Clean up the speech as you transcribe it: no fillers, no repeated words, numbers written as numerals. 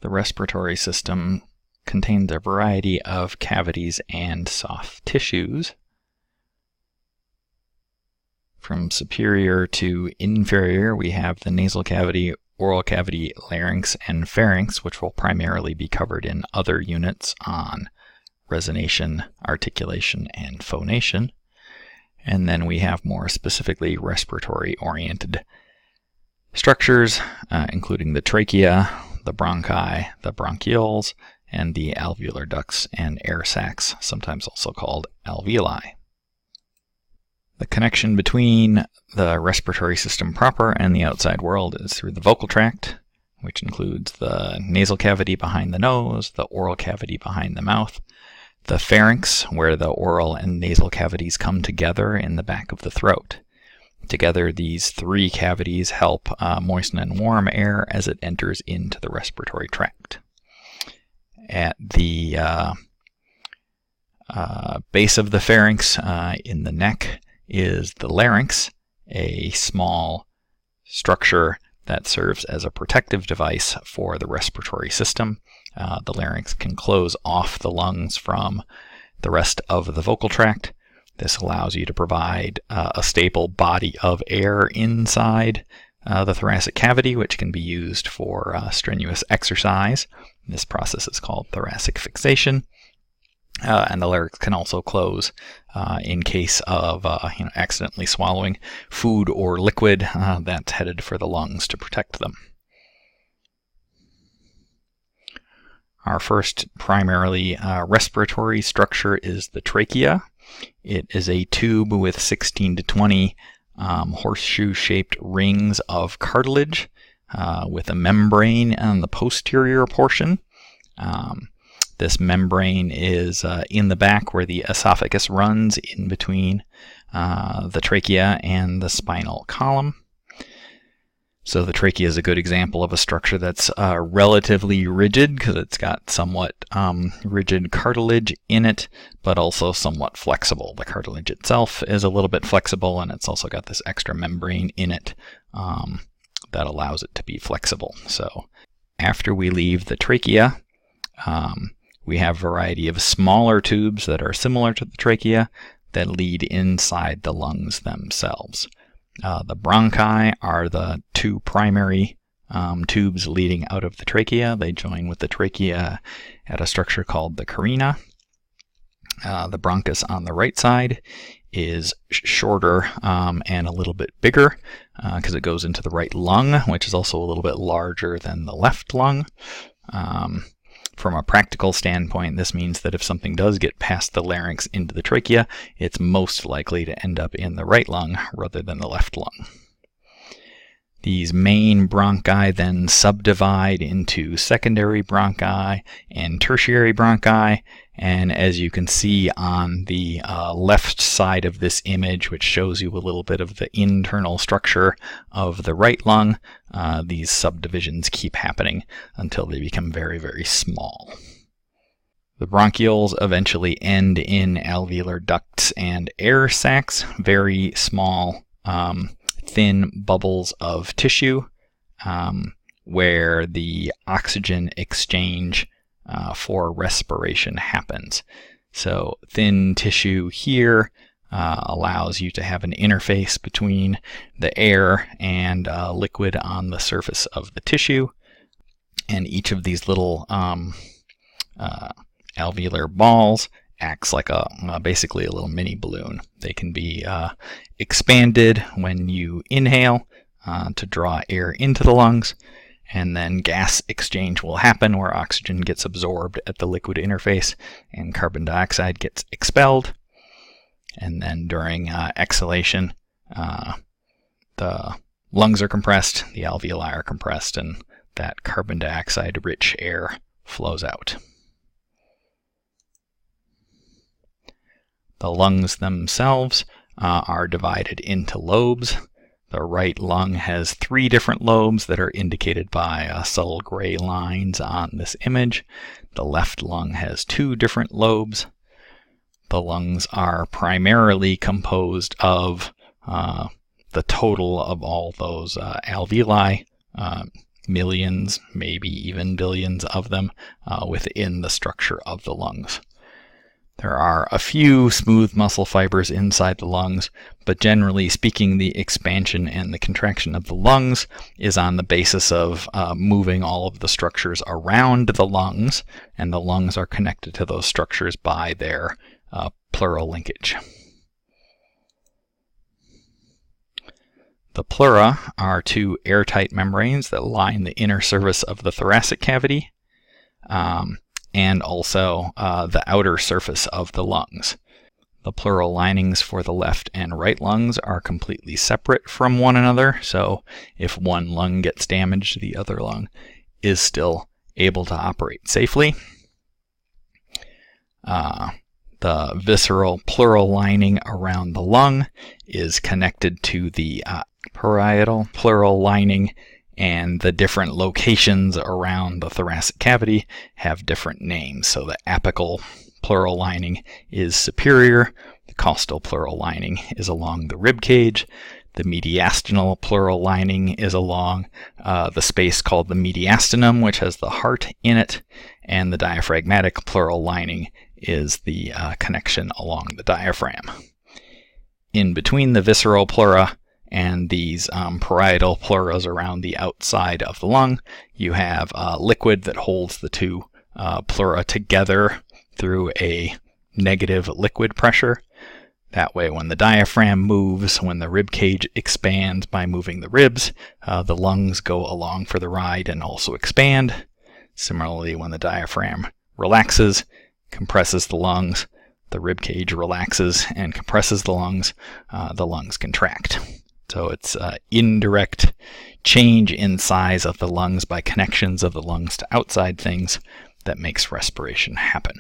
The respiratory system contains a variety of cavities and soft tissues. From superior to inferior, we have the nasal cavity, oral cavity, larynx, and pharynx, which will primarily be covered in other units on resonation, articulation, and phonation. And then we have more specifically respiratory-oriented structures, including the trachea, the bronchi, the bronchioles, and the alveolar ducts and air sacs, sometimes also called alveoli. The connection between the respiratory system proper and the outside world is through the vocal tract, which includes the nasal cavity behind the nose, the oral cavity behind the mouth, the pharynx, where the oral and nasal cavities come together in the back of the throat. Together, these three cavities help moisten and warm air as it enters into the respiratory tract. At the base of the pharynx, in the neck, is the larynx, a small structure that serves as a protective device for the respiratory system. The larynx can close off the lungs from the rest of the vocal tract. This allows you to provide a stable body of air inside the thoracic cavity, which can be used for strenuous exercise. This process is called thoracic fixation. And the larynx can also close in case of accidentally swallowing food or liquid that's headed for the lungs to protect them. Our first primarily respiratory structure is the trachea. It is a tube with 16 to 20 horseshoe-shaped rings of cartilage with a membrane on the posterior portion. This membrane is in the back where the esophagus runs in between the trachea and the spinal column. So the trachea is a good example of a structure that's relatively rigid because it's got somewhat rigid cartilage in it, but also somewhat flexible. The cartilage itself is a little bit flexible, and it's also got this extra membrane in it that allows it to be flexible. So after we leave the trachea, we have a variety of smaller tubes that are similar to the trachea that lead inside the lungs themselves. The bronchi are the two primary tubes leading out of the trachea. They join with the trachea at a structure called the carina. The bronchus on the right side is shorter and a little bit bigger because it goes into the right lung, which is also a little bit larger than the left lung. From a practical standpoint, this means that if something does get past the larynx into the trachea, it's most likely to end up in the right lung rather than the left lung. These main bronchi then subdivide into secondary bronchi and tertiary bronchi, and as you can see on the left side of this image, which shows you a little bit of the internal structure of the right lung, these subdivisions keep happening until they become very, very small. The bronchioles eventually end in alveolar ducts and air sacs, very small, thin bubbles of tissue where the oxygen exchange for respiration happens. So thin tissue here allows you to have an interface between the air and liquid on the surface of the tissue. And each of these little alveolar balls acts like basically a little mini balloon. They can be expanded when you inhale to draw air into the lungs, and then gas exchange will happen where oxygen gets absorbed at the liquid interface and carbon dioxide gets expelled. And then during exhalation, the lungs are compressed, the alveoli are compressed, and that carbon dioxide-rich air flows out. The lungs themselves are divided into lobes. The right lung has 3 different lobes that are indicated by subtle gray lines on this image. The left lung has 2 different lobes. The lungs are primarily composed of the total of all those alveoli millions, maybe even billions of them within the structure of the lungs. There are a few smooth muscle fibers inside the lungs, but generally speaking, the expansion and the contraction of the lungs is on the basis of moving all of the structures around the lungs, and the lungs are connected to those structures by their pleural linkage. The pleura are two airtight membranes that line the inner surface of the thoracic cavity, and also the outer surface of the lungs. The pleural linings for the left and right lungs are completely separate from one another, so if one lung gets damaged, the other lung is still able to operate safely. The visceral pleural lining around the lung is connected to the parietal pleural lining, and the different locations around the thoracic cavity have different names. So the apical pleural lining is superior, the costal pleural lining is along the rib cage, the mediastinal pleural lining is along the space called the mediastinum, which has the heart in it, and the diaphragmatic pleural lining is the connection along the diaphragm. In between the visceral pleura and these parietal pleuras around the outside of the lung, you have a liquid that holds the two pleura together through a negative liquid pressure. That way, when the diaphragm moves, when the rib cage expands by moving the ribs, the lungs go along for the ride and also expand. Similarly, when the diaphragm relaxes, compresses the lungs, the rib cage relaxes and compresses the lungs contract. So it's indirect change in size of the lungs by connections of the lungs to outside things that makes respiration happen.